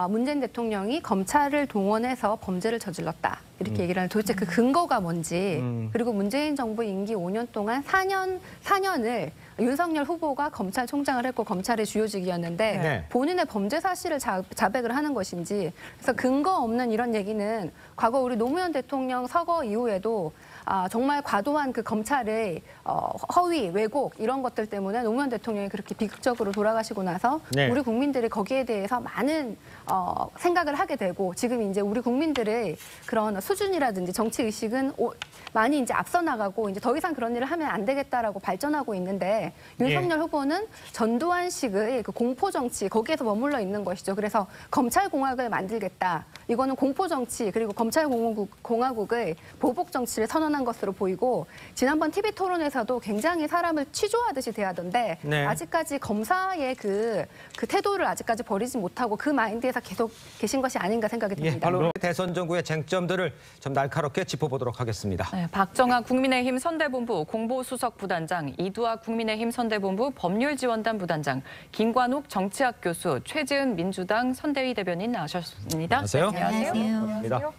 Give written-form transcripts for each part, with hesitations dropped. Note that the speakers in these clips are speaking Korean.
문재인 대통령이 검찰을 동원해서 범죄를 저질렀다. 이렇게 얘기를 하는 도대체 그 근거가 뭔지 그리고 문재인 정부 임기 5년 동안 4년을 윤석열 후보가 검찰총장을 했고 검찰의 주요직이었는데 네. 본인의 범죄 사실을 자백을 하는 것인지 그래서 근거 없는 이런 얘기는 과거 우리 노무현 대통령 서거 이후에도 정말 과도한 그 검찰의 허위, 왜곡 이런 것들 때문에 노무현 대통령이 그렇게 비극적으로 돌아가시고 나서 네. 우리 국민들이 거기에 대해서 많은 생각을 하게 되고 지금 이제 우리 국민들의 그런 수준이라든지 정치 의식은 많이 이제 앞서 나가고 이제 더 이상 그런 일을 하면 안 되겠다라고 발전하고 있는데 윤석열 후보는 전두환식의 그 공포 정치 거기에서 머물러 있는 것이죠. 그래서 검찰 공화국을 만들겠다. 이거는 공포 정치 그리고 검찰 공화국의 보복 정치를 선언한 것으로 보이고 지난번 TV 토론에서도 굉장히 사람을 취조하듯이 대하던데 네. 아직까지 검사의 그 태도를 아직까지 버리지 못하고 그 마인드에서 계속 계신 것이 아닌가 생각이 듭니다. 바로 대선 정국의 쟁점들을 좀 날카롭게 짚어보도록 하겠습니다. 네, 박정아 국민의힘 선대본부 공보수석 부단장, 이두학 국민의힘 선대본부 법률지원단 부단장, 김관욱 정치학 교수, 최지은 민주당 선대위 대변인 나오셨습니다. 안녕하세요. 안녕하세요.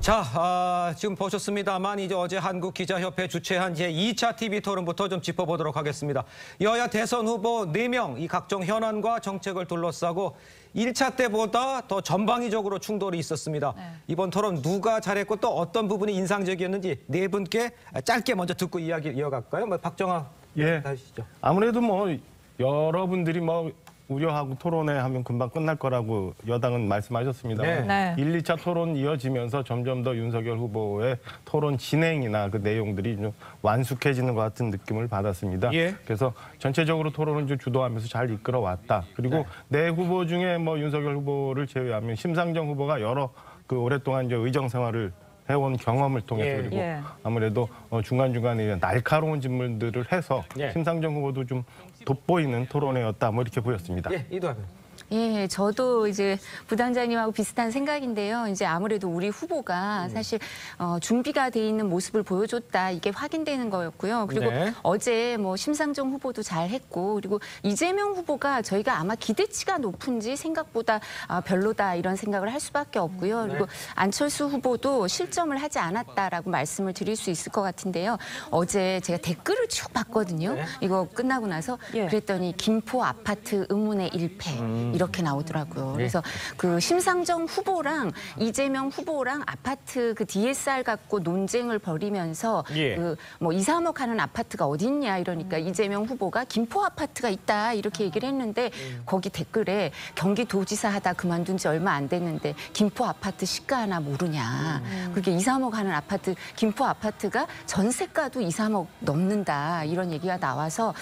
자, 지금 보셨습니다만 이제 어제 한국기자협회 주최한 제2차 TV 토론부터 좀 짚어보도록 하겠습니다. 여야 대선 후보 4명 이 각종 현안과 정책을 둘러싸고 1차 때보다 더 전방위적으로 충돌이 있었습니다. 네. 이번 토론 누가 잘했고 또 어떤 부분이 인상적이었는지 네 분께 짧게 먼저 듣고 이야기 이어갈까요? 박정아 하시죠. 아무래도 여러분들이 우려하고 토론회 하면 금방 끝날 거라고 여당은 말씀하셨습니다. 네. 1, 2차 토론 이어지면서 점점 더 윤석열 후보의 토론 진행이나 그 내용들이 좀 완숙해지는 것 같은 느낌을 받았습니다. 예. 그래서 전체적으로 토론을 좀 주도하면서 잘 이끌어왔다. 그리고 네 후보 중에 윤석열 후보를 제외하면 심상정 후보가 여러 오랫동안 이제 의정 생활을 해온 경험을 통해서 그리고 아무래도 중간중간에 날카로운 질문들을 해서 심상정 후보도 좀 돋보이는 토론회였다 이렇게 보였습니다. 이두학. 예, 저도 이제 부단장님하고 비슷한 생각인데요. 이제 아무래도 우리 후보가 사실 준비가 돼 있는 모습을 보여줬다 이게 확인되는 거였고요. 그리고 어제 심상정 후보도 잘했고 그리고 이재명 후보가 저희가 아마 기대치가 높은지 생각보다 별로다 이런 생각을 할 수밖에 없고요. 그리고 안철수 후보도 실점을 하지 않았다라고 말씀을 드릴 수 있을 것 같은데요. 어제 제가 댓글을 쭉 봤거든요. 이거 끝나고 나서 그랬더니 김포 아파트 의문의 일패. 이렇게 나오더라고요. 그래서 그 심상정 후보랑 이재명 후보랑 아파트 그 DSR 갖고 논쟁을 벌이면서 2, 3억 하는 아파트가 어딨냐 이러니까 이재명 후보가 김포 아파트가 있다 이렇게 얘기를 했는데 거기 댓글에 경기도지사 하다 그만둔 지 얼마 안 됐는데 김포 아파트 시가 하나 모르냐. 그게 2, 3억 하는 아파트 김포 아파트가 전세가도 2, 3억 넘는다 이런 얘기가 나와서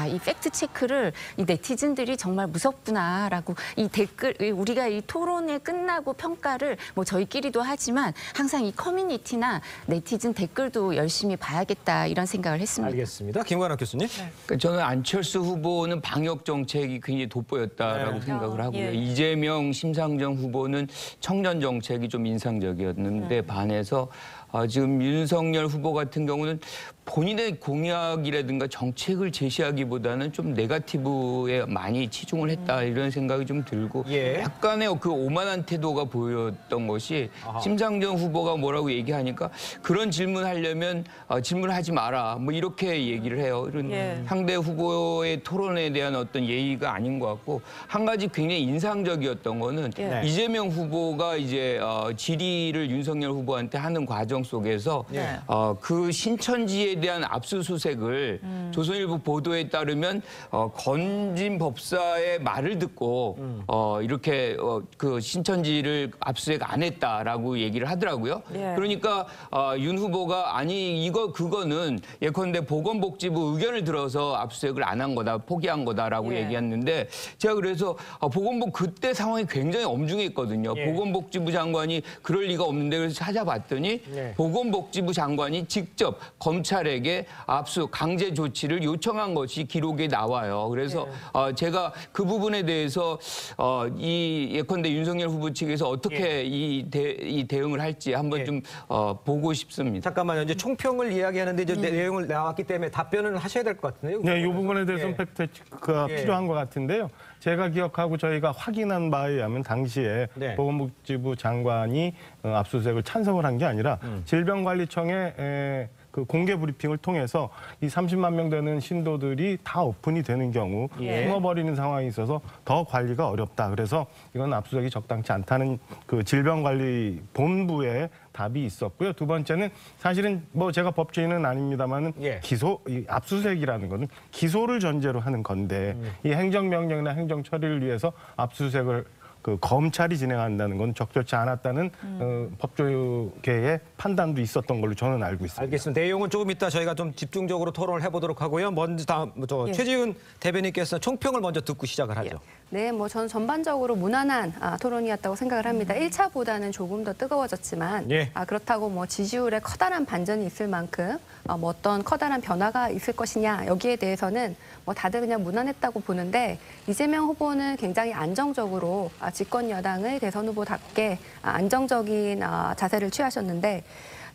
이 팩트 체크를 이 네티즌들이 정말 무섭구나. 라고 이 댓글 우리가 이 토론회 끝나고 평가를 저희끼리도 하지만 항상 이 커뮤니티나 네티즌 댓글도 열심히 봐야겠다 이런 생각을 했습니다. 알겠습니다. 김관욱 교수님. 그러니까 저는 안철수 후보는 방역 정책이 굉장히 돋보였다라고 생각을 하고요. 이재명, 심상정 후보는 청년 정책이 좀 인상적이었는데 반해서 지금 윤석열 후보 같은 경우는 본인의 공약이라든가 정책을 제시하기보다는 좀 네거티브에 많이 치중을 했다 이런 생각이 좀 들고 약간의 그 오만한 태도가 보였던 것이 심상정 후보가 뭐라고 얘기하니까 그런 질문하려면 질문하지 마라 이렇게 얘기를 해요. 이런 상대 후보의 토론에 대한 어떤 예의가 아닌 것 같고 한 가지 굉장히 인상적이었던 거는 이재명 후보가 이제 질의를 윤석열 후보한테 하는 과정 속에서 그 신천지에 대한 압수수색을 조선일보 보도에 따르면 건진 법사의 말을 듣고 이렇게 그 신천지를 압수수색 안 했다라고 얘기를 하더라고요. 그러니까 윤 후보가 아니 그거는 예컨대 보건복지부 의견을 들어서 압수수색을 안 한 거다, 포기한 거다라고 얘기했는데 제가 그래서 보건복 그때 상황이 굉장히 엄중했거든요. 보건복지부 장관이 그럴 리가 없는데 그래서 찾아봤더니 보건복지부 장관이 직접 검찰에 검찰에게 압수 강제 조치를 요청한 것이 기록에 나와요. 그래서 제가 그 부분에 대해서 이 예컨대 윤석열 후보 측에서 어떻게 이 대응을 할지 한번 좀 보고 싶습니다. 잠깐만요. 이제 총평을 이야기하는데 이제 내용을 나왔기 때문에 답변을 하셔야 될 것 같은데요. 네, 이 부분에 대해서는 팩트체크가 필요한 것 같은데요. 제가 기억하고 저희가 확인한 바에 의하면 당시에 보건복지부 장관이 압수수색을 찬성을 한 게 아니라 질병관리청의 그 공개 브리핑을 통해서 이 30만 명 되는 신도들이 다 오픈이 되는 경우 숨어버리는 상황이 있어서 더 관리가 어렵다. 그래서 이건 압수수색이 적당치 않다는 그 질병관리본부의 답이 있었고요. 두 번째는 사실은 뭐 제가 법조인은 아닙니다만은 이 압수수색이라는 것은 기소를 전제로 하는 건데 이 행정명령이나 행정처리를 위해서 압수수색을 그 검찰이 진행한다는 건 적절치 않았다는 법조계의 판단도 있었던 걸로 저는 알고 있습니다. 알겠습니다. 내용은 조금 이따 저희가 좀 집중적으로 토론을 해보도록 하고요. 먼저 다음 최지은 대변인께서 총평을 먼저 듣고 시작을 하죠. 네, 뭐 저는 전반적으로 무난한 토론이었다고 생각을 합니다. 1차보다는 조금 더 뜨거워졌지만 그렇다고 뭐 지지율에 커다란 반전이 있을 만큼 뭐 어떤 커다란 변화가 있을 것이냐 여기에 대해서는 뭐 다들 그냥 무난했다고 보는데 이재명 후보는 굉장히 안정적으로 집권 여당의 대선 후보답게 안정적인 자세를 취하셨는데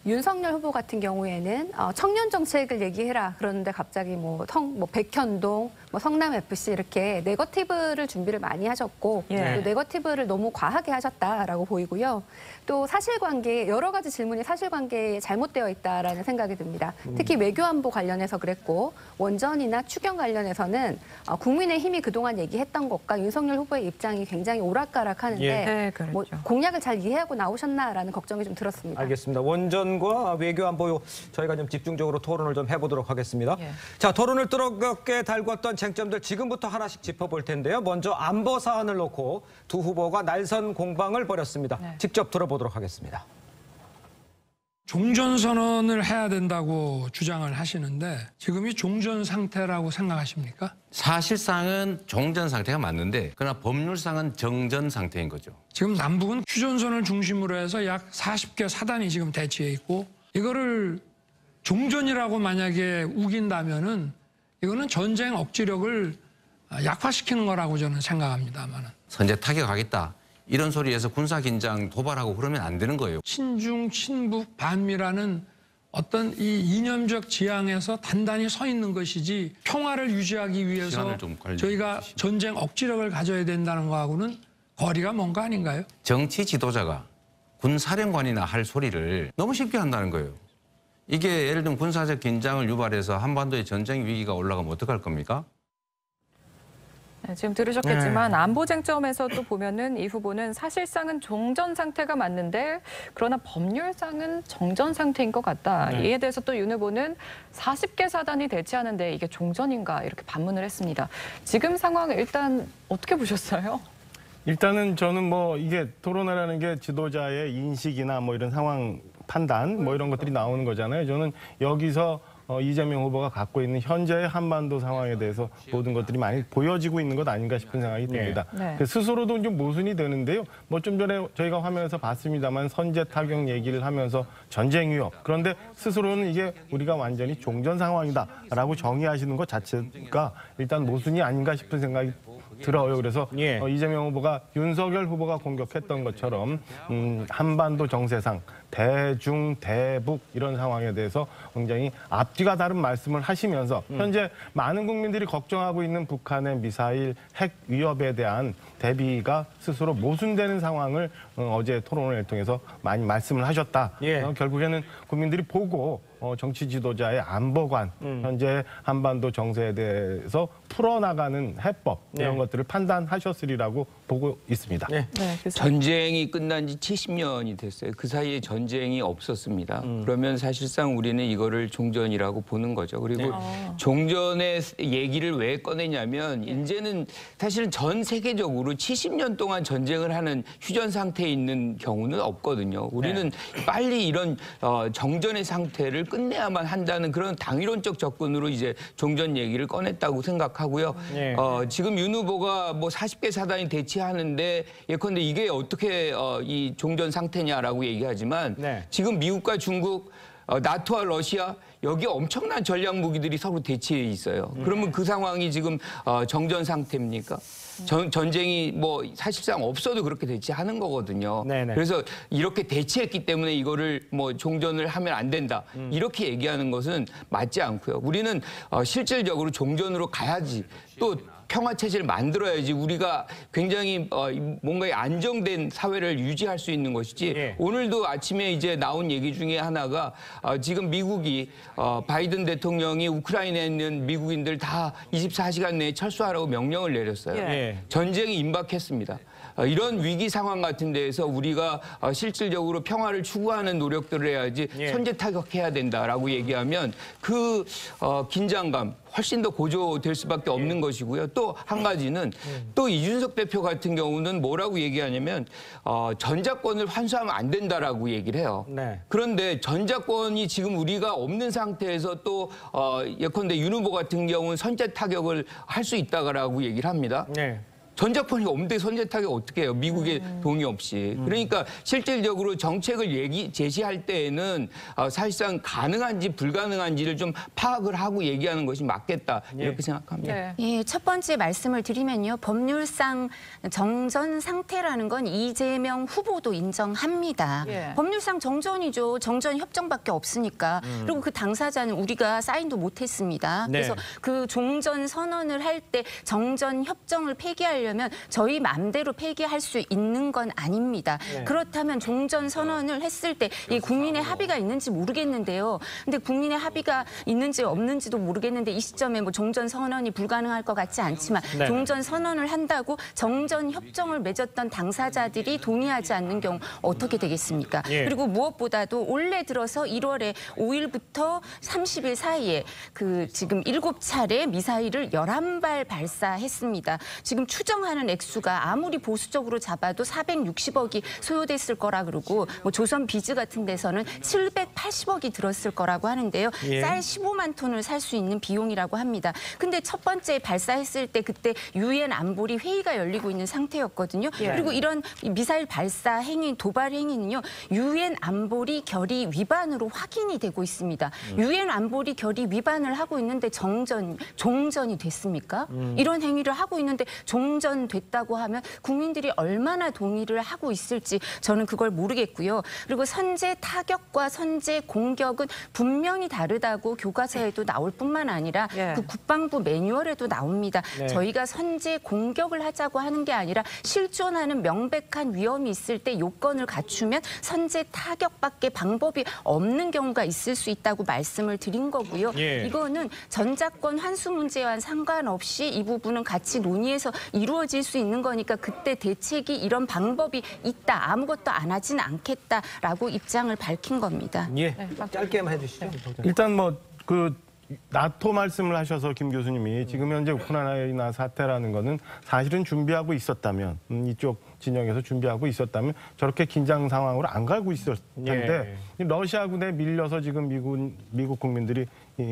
윤석열 후보 같은 경우에는 청년 정책을 얘기해라 그러는데 갑자기 뭐 백현동, 뭐 성남 FC 이렇게 네거티브를 준비를 많이 하셨고 또 네거티브를 너무 과하게 하셨다라고 보이고요. 또 사실관계 여러 가지 질문이 사실관계에 잘못되어 있다라는 생각이 듭니다. 특히 외교안보 관련해서 그랬고 원전이나 추경 관련해서는 국민의힘이 그동안 얘기했던 것과 윤석열 후보의 입장이 굉장히 오락가락하는데 뭐 공약을 잘 이해하고 나오셨나라는 걱정이 좀 들었습니다. 알겠습니다. 원전과 외교안보 저희가 좀 집중적으로 토론을 좀 해보도록 하겠습니다. 자, 토론을 뜨겁게 달궜던 쟁점들 지금부터 하나씩 짚어볼 텐데요. 먼저 안보 사안을 놓고 두 후보가 날선 공방을 벌였습니다. 직접 들어보도록 하겠습니다. 종전선언을 해야 된다고 주장을 하시는데 지금이 종전 상태라고 생각하십니까? 사실상은 종전 상태가 맞는데 그러나 법률상은 정전 상태인 거죠. 지금 남북은 휴전선을 중심으로 해서 약 40개 사단이 지금 대치해 있고 이거를 종전이라고 만약에 우긴다면은 이거는 전쟁 억지력을 약화시키는 거라고 저는 생각합니다만은. 선제 타격하겠다. 이런 소리에서 군사긴장 도발하고 그러면 안 되는 거예요. 친중, 친북, 반미라는 어떤 이 이념적 지향에서 단단히 서 있는 것이지 평화를 유지하기 위해서 저희가 전쟁 억지력을 가져야 된다는 거하고는 거리가 먼 거 아닌가요? 정치 지도자가 군사령관이나 할 소리를 너무 쉽게 한다는 거예요. 이게 예를 들면 군사적 긴장을 유발해서 한반도의 전쟁 위기가 올라가면 어떡할 겁니까? 네, 지금 들으셨겠지만 안보 쟁점에서 또 보면은 이 후보는 사실상은 종전 상태가 맞는데 그러나 법률상은 정전 상태인 것 같다. 이에 대해서 또 윤 후보는 40개 사단이 대치하는데 이게 종전인가 이렇게 반문을 했습니다. 지금 상황을 일단 어떻게 보셨어요? 일단은 저는 뭐 이게 토론회라는 게 지도자의 인식이나 뭐 이런 상황 판단 뭐 이런 것들이 나오는 거잖아요. 저는 여기서 이재명 후보가 갖고 있는 현재의 한반도 상황에 대해서 모든 것들이 많이 보여지고 있는 것 아닌가 싶은 생각이 듭니다. 스스로도 좀 모순이 되는데요. 뭐 좀 전에 저희가 화면에서 봤습니다만 선제 타격 얘기를 하면서 전쟁 위협. 그런데 스스로는 이게 우리가 완전히 종전 상황이다라고 정의하시는 것 자체가 일단 모순이 아닌가 싶은 생각이 들어요. 그래서 이재명 후보가 윤석열 후보가 공격했던 것처럼 한반도 정세상 대중, 대북 이런 상황에 대해서 굉장히 앞뒤가 다른 말씀을 하시면서 현재 많은 국민들이 걱정하고 있는 북한의 미사일, 핵 위협에 대한 대비가 스스로 모순되는 상황을 어제 토론을 통해서 많이 말씀을 하셨다. 결국에는 국민들이 보고 정치 지도자의 안보관, 현재 한반도 정세에 대해서 풀어나가는 해법 이런 것들을 판단하셨으리라고 보고 있습니다. 전쟁이 끝난 지 70년이 됐어요. 그 사이에 전쟁이 없었습니다. 그러면 사실상 우리는 이거를 종전이라고 보는 거죠. 그리고 종전의 얘기를 왜 꺼내냐면 이제는 사실은 전 세계적으로 70년 동안 전쟁을 하는 휴전 상태에 있는 경우는 없거든요. 우리는 빨리 이런 정전의 상태를 끝내야만 한다는 그런 당위론적 접근으로 이제 종전 얘기를 꺼냈다고 생각하고요. 지금 윤 후보가 뭐 40개 사단이 대치하는데 예컨대 이게 어떻게 이 종전 상태냐라고 얘기하지만 지금 미국과 중국 나토와 러시아 여기 엄청난 전략 무기들이 서로 대치해 있어요. 그러면 그 상황이 지금 정전 상태입니까? 전쟁이 뭐 사실상 없어도 그렇게 대치하는 거거든요. 네네. 그래서 이렇게 대치했기 때문에 이거를 뭐 종전을 하면 안 된다. 이렇게 얘기하는 것은 맞지 않고요. 우리는 실질적으로 종전으로 가야지. 또 평화 체제를 만들어야지 우리가 굉장히 뭔가 안정된 사회를 유지할 수 있는 것이지. 예. 오늘도 아침에 이제 나온 얘기 중에 하나가 지금 미국이 바이든 대통령이 우크라이나에 있는 미국인들 다 24시간 내에 철수하라고 명령을 내렸어요. 예. 전쟁이 임박했습니다. 이런 위기 상황 같은 데에서 우리가 실질적으로 평화를 추구하는 노력들을 해야지 예. 선제 타격해야 된다라고 얘기하면 그 긴장감 훨씬 더 고조될 수밖에 없는 것이고요. 또 한 가지는 또 이준석 대표 같은 경우는 뭐라고 얘기하냐면 전자권을 환수하면 안 된다라고 얘기를 해요. 네. 그런데 전자권이 지금 우리가 없는 상태에서 또 예컨대 윤 후보 같은 경우는 선제 타격을 할 수 있다라고 얘기를 합니다. 네. 전자권이 없는데 선제 타격 어떻게 해요? 미국의 동의 없이. 그러니까 실질적으로 정책을 제시할 때에는 사실상 가능한지 불가능한지를 좀 파악을 하고 얘기하는 것이 맞겠다. 이렇게 생각합니다. 네. 예, 첫 번째 말씀을 드리면요. 법률상 정전 상태라는 건 이재명 후보도 인정합니다. 예. 법률상 정전이죠. 정전 협정밖에 없으니까. 그리고 그 당사자는 우리가 사인도 못했습니다. 네. 그래서 그 종전 선언을 할 때 정전 협정을 폐기하려면 저희 마음대로 폐기할 수 있는 건 아닙니다. 네. 그렇다면 종전 선언을 했을 때 이 국민의 합의가 있는지 모르겠는데요. 근데 국민의 합의가 있는지 없는지도 모르겠는데 이 시점에 뭐 종전 선언이 불가능할 것 같지 않지만 네. 종전 선언을 한다고 정전 협정을 맺었던 당사자들이 동의하지 않는 경우 어떻게 되겠습니까? 예. 그리고 무엇보다도 올해 들어서 1월에 5일부터 30일 사이에 그 지금 7차례 미사일을 11발 발사했습니다. 지금 추정하는 액수가 아무리 보수적으로 잡아도 460억이 소요됐을 거라 그러고 뭐 조선 비즈 같은 데서는 780억이 들었을 거라고 하는데요. 예. 쌀 15만 톤을 살 수 있는 비용이라고 합니다. 근데 첫 번째 발사했을 때 그때 유엔 안보리 회의가 열리고 있는 상태였거든요. 예. 그리고 이런 미사일 발사 행위, 도발 행위는요. 유엔 안보리 결의 위반으로 확인이 되고 있습니다. 유엔 안보리 결의 위반을 하고 있는데 종전이 됐습니까? 이런 행위를 하고 있는데 종전됐다고 하면 국민들이 얼마나 동의를 하고 있을지 저는 그걸 모르겠고요. 그리고 선제 타격과 선제 공격은 분명히 다르다고 교과서에도 나올 뿐만 아니라 예. 그 국방부 매뉴얼에도 나옵니다. 네. 저희가 선제 공격을 하자고 하는 게 아니라 실존하는 명백한 위험이 있을 때 요건을 갖추면 선제 타격밖에 방법이 없는 경우가 있을 수 있다고 말씀을 드린 거고요. 예. 이거는 전자권 환수 문제와 상관없이 이 부분은 같이 논의해서 이루어질 수 있는 거니까 그때 대책이 이런 방법이 있다. 아무것도 안 하진 않겠다라고 입장을 밝힌 겁니다. 예. 짧게만 해주시죠. 일단 뭐 그 나토 말씀을 하셔서 김 교수님이 지금 현재 우크라이나 사태라는 거는 사실은 준비하고 있었다면 이쪽 진영에서 준비하고 있었다면 저렇게 긴장 상황으로 안 가고 있을 텐데 러시아군에 밀려서 지금 미국 국민들이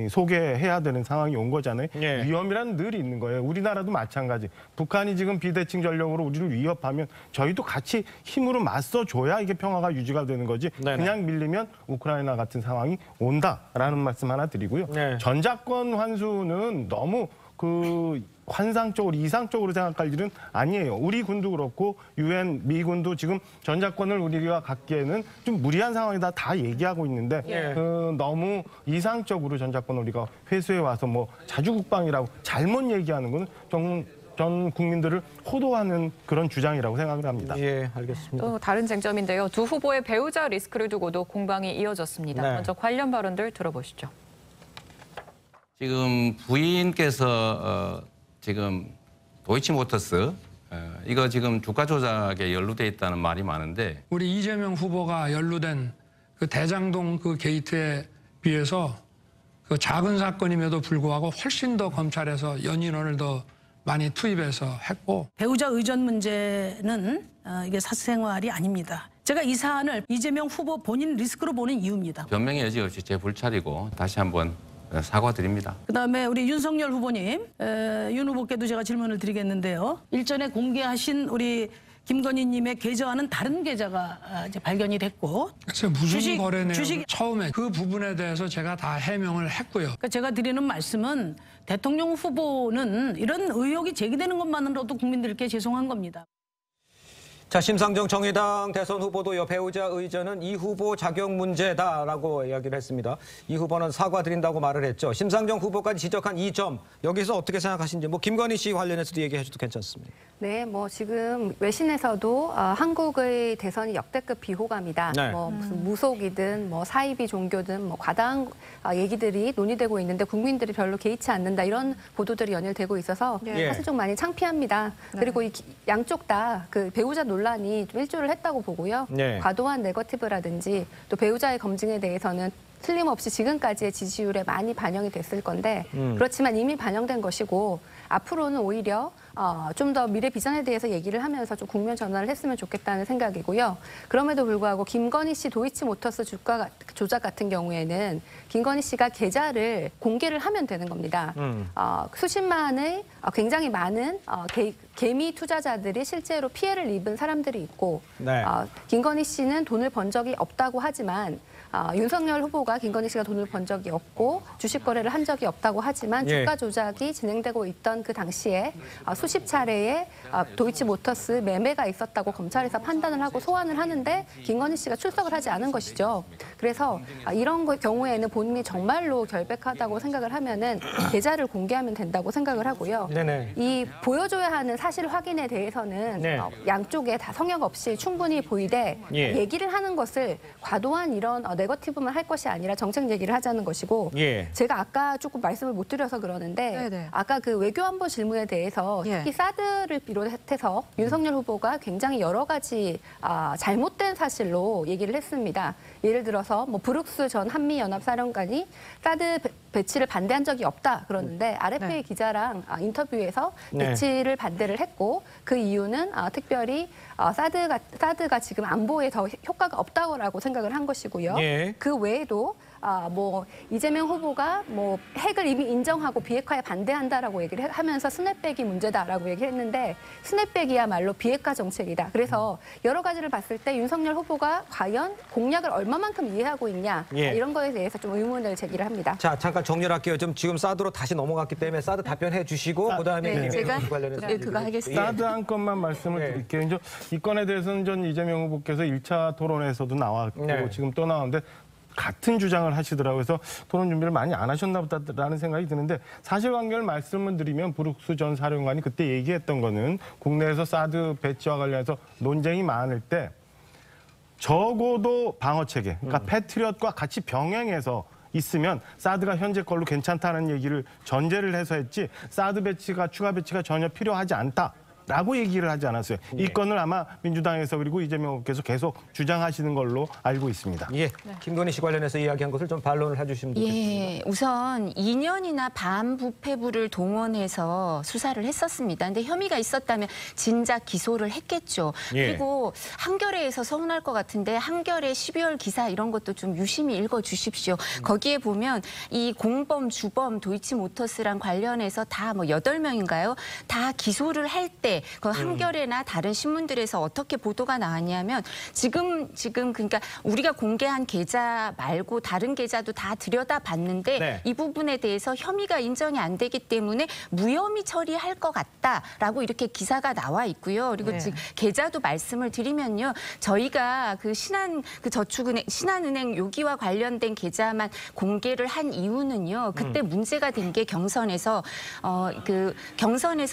소개해야 되는 상황이 온 거잖아요. 예. 위험이란 늘 있는 거예요. 우리나라도 마찬가지. 북한이 지금 비대칭 전력으로 우리를 위협하면 저희도 같이 힘으로 맞서줘야 이게 평화가 유지가 되는 거지. 네네. 그냥 밀리면 우크라이나 같은 상황이 온다라는 말씀 하나 드리고요. 네. 전자권 환수는 너무 그 환상적으로 이상적으로 생각할 일은 아니에요. 우리 군도 그렇고 유엔 미군도 지금 전자권을 우리가 갖기에는 좀 무리한 상황이다 다 얘기하고 있는데 예. 너무 이상적으로 전자권을 우리가 회수해 와서 뭐 자주국방이라고 잘못 얘기하는 건 전 국민들을 호도하는 그런 주장이라고 생각을 합니다. 예, 알겠습니다. 또 다른 쟁점인데요. 두 후보의 배우자 리스크를 두고도 공방이 이어졌습니다. 네. 먼저 관련 발언들 들어보시죠. 지금 부인께서 지금 도이치모터스 이거 지금 주가 조작에 연루돼 있다는 말이 많은데 우리 이재명 후보가 연루된 그 대장동 그 게이트에 비해서 그 작은 사건임에도 불구하고 훨씬 더 검찰에서 연인원을 더 많이 투입해서 했고 배우자 의존 문제는 이게 사생활이 아닙니다. 제가 이 사안을 이재명 후보 본인 리스크로 보는 이유입니다. 변명의 여지 없이 제 불찰이고 다시 한번 사과드립니다. 그다음에 우리 윤석열 후보님, 윤 후보께도 제가 질문을 드리겠는데요. 일전에 공개하신 우리 김건희님의 계좌와는 다른 계좌가 이제 발견이 됐고, 그래서 무슨 주식- 거래 내용 주식- 처음에 그 부분에 대해서 제가 다 해명을 했고요. 그러니까 제가 드리는 말씀은 대통령 후보는 이런 의혹이 제기되는 것만으로도 국민들께 죄송한 겁니다. 자, 심상정 정의당 대선 후보도 배우자 의전은 이 후보 자격 문제다라고 이야기를 했습니다. 이 후보는 사과드린다고 말을 했죠. 심상정 후보까지 지적한 이 점, 여기서 어떻게 생각하시는지 김건희 씨 관련해서도 얘기해 주셔도 괜찮습니다. 네, 지금 외신에서도 한국의 대선이 역대급 비호감이다. 네. 무슨 무속이든 사이비 종교든 과다한 얘기들이 논의되고 있는데 국민들이 별로 개의치 않는다. 이런 보도들이 연일되고 있어서 예. 사실 좀 많이 창피합니다. 그리고 양쪽 다 그 배우자 논란이 좀 일조를 했다고 보고요. 네. 과도한 네거티브라든지 또 배우자의 검증에 대해서는 틀림없이 지금까지의 지지율에 많이 반영이 됐을 건데 그렇지만 이미 반영된 것이고 앞으로는 오히려 좀 더 미래 비전에 대해서 얘기를 하면서 좀 국면 전환을 했으면 좋겠다는 생각이고요. 그럼에도 불구하고 김건희 씨 도이치모터스 주가 조작 같은 경우에는 김건희 씨가 계좌를 공개를 하면 되는 겁니다. 수십만의 굉장히 많은 개미 투자자들이 실제로 피해를 입은 사람들이 있고 네. 김건희 씨는 돈을 번 적이 없다고 하지만 윤석열 후보가 김건희 씨가 돈을 번 적이 없고 주식 거래를 한 적이 없다고 하지만 예. 주가 조작이 진행되고 있던 그 당시에 수십 차례의 도이치모터스 매매가 있었다고 검찰에서 판단을 하고 소환을 하는데 김건희 씨가 출석을 하지 않은 것이죠. 그래서 이런 경우에는 본인이 정말로 결백하다고 생각을 하면은 계좌를 공개하면 된다고 생각을 하고요. 네네. 이 보여줘야 하는 사실 확인에 대해서는 네. 양쪽에 다 성역 없이 충분히 보이되 예. 얘기를 하는 것을 과도한 이런 네거티브만 할 것이 아니라 정책 얘기를 하자는 것이고 예. 제가 아까 조금 말씀을 못 드려서 그러는데 네네. 아까 그 외교안보 질문에 대해서 예. 특히 사드를 비롯해서 윤석열 후보가 굉장히 여러 가지 잘못된 사실로 얘기를 했습니다. 예를 들어서 브룩스 전 한미연합사령관이 사드 배치를 반대한 적이 없다 그러는데 RFA 네. 기자랑 인터뷰에서 네. 배치를 반대를 했고 그 이유는 특별히 사드가 지금 안보에 더 효과가 없다고 생각을 한 것이고요. 예. 그 외에도 이재명 후보가 핵을 이미 인정하고 비핵화에 반대한다라고 얘기를 하면서 스냅백이 문제다라고 얘기를 했는데 스냅백이야말로 비핵화 정책이다. 그래서 여러 가지를 봤을 때 윤석열 후보가 과연 공약을 얼마만큼 이해하고 있냐 예. 이런 거에 대해서 좀 의문을 제기를 합니다. 자, 잠깐 정리를 할게요. 지금 사드로 다시 넘어갔기 때문에 사드 답변해 주시고 그다음에 네, 이제 제가 관련해서 그거 하겠습니다. 사드 한 건만 말씀을 네. 드릴게요. 이제 이 건에 대해서는 전 이재명 후보께서 1차 토론에서도 나왔고 네. 지금 또 나오는데 같은 주장을 하시더라고요. 그래서 토론 준비를 많이 안 하셨나 보다라는 생각이 드는데 사실관계를 말씀을 드리면 브룩스 전 사령관이 그때 얘기했던 거는 국내에서 사드 배치와 관련해서 논쟁이 많을 때 적어도 방어체계, 그러니까 패트리엇과 같이 병행해서 있으면 사드가 현재 걸로 괜찮다는 얘기를 전제를 해서 했지 사드 배치가 추가 배치가 전혀 필요하지 않다. 라고 얘기를 하지 않았어요. 이 건을 아마 민주당에서 그리고 이재명 후보께서 계속 주장하시는 걸로 알고 있습니다. 예, 김건희 씨 관련해서 이야기한 것을 좀 반론을 해주시면 좋겠습니다. 예, 우선 2년이나 반부패부를 동원해서 수사를 했었습니다. 근데 혐의가 있었다면 진작 기소를 했겠죠. 예. 그리고 한겨레에서 서운할 것 같은데 한겨레 12월 기사 이런 것도 좀 유심히 읽어주십시오. 거기에 보면 이 공범, 주범, 도이치모터스랑 관련해서 다 8명인가요? 다 기소를 할 때 그 한겨레나 다른 신문들에서 어떻게 보도가 나왔냐면 지금 그러니까 우리가 공개한 계좌 말고 다른 계좌도 다 들여다봤는데 네. 이 부분에 대해서 혐의가 인정이 안 되기 때문에 무혐의 처리할 것 같다라고 이렇게 기사가 나와 있고요. 그리고 네. 지금 계좌도 말씀을 드리면요. 저희가 그 저축은행 신한은행 요기와 관련된 계좌만 공개를 한 이유는요. 그때 문제가 된 게 경선에서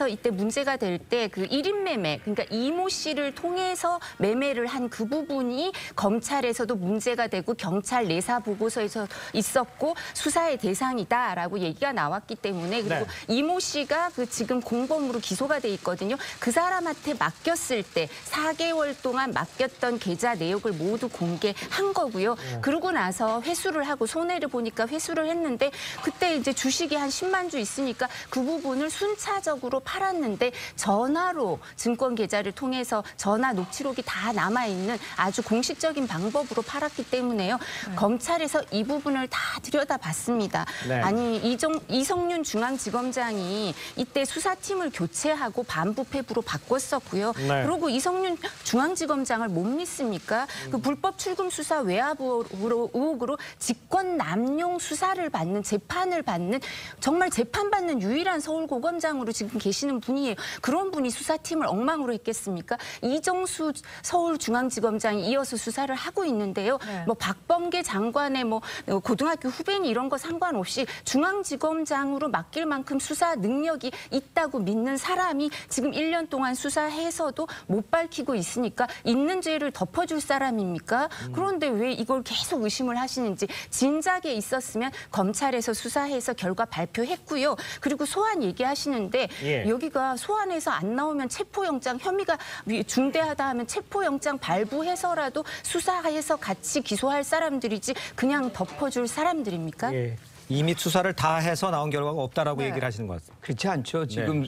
이때 문제가 될 때 그 1인 매매, 그러니까 이모 씨를 통해서 매매를 한 그 부분이 검찰에서도 문제가 되고 경찰 내사 보고서에서 있었고 수사의 대상이다라고 얘기가 나왔기 때문에 그리고 네. 이모 씨가 그 지금 공범으로 기소가 돼 있거든요. 그 사람한테 맡겼을 때 4개월 동안 맡겼던 계좌 내역을 모두 공개한 거고요. 그러고 나서 회수를 하고 손해를 보니까 회수를 했는데 그때 이제 주식이 한 10만 주 있으니까 그 부분을 순차적으로 팔았는데 전화 전화로 증권 계좌를 통해서 전화 녹취록이 다 남아있는 아주 공식적인 방법으로 팔았기 때문에요. 검찰에서 이 부분을 다 들여다봤습니다. 네. 아니 이성윤 중앙지검장이 이때 수사팀을 교체하고 반부패부로 바꿨었고요. 네. 그리고 이성윤 중앙지검장을 못 믿습니까? 그 불법 출금 수사 외압 의혹으로 직권 남용 수사를 받는 재판을 받는 정말 재판받는 유일한 서울고검장으로 지금 계시는 분이에요. 그런 분이 수사팀을 엉망으로 했겠습니까? 이정수 서울중앙지검장이 이어서 수사를 하고 있는데요. 네. 뭐 박범계 장관의 뭐 고등학교 후배니 이런 거 상관없이 중앙지검장으로 맡길 만큼 수사 능력이 있다고 믿는 사람이 지금 1년 동안 수사해서도 못 밝히고 있으니까 있는 죄를 덮어줄 사람입니까? 그런데 왜 이걸 계속 의심을 하시는지 진작에 있었으면 검찰에서 수사해서 결과 발표했고요. 그리고 소환 얘기하시는데 예. 여기가 소환해서 안 나오면 체포영장 혐의가 중대하다 하면 체포영장 발부해서라도 수사해서 같이 기소할 사람들이지 그냥 덮어줄 사람들입니까? 예. 이미 수사를 다 해서 나온 결과가 없다라고 네. 얘기를 하시는 것 같습니다. 그렇지 않죠. 지금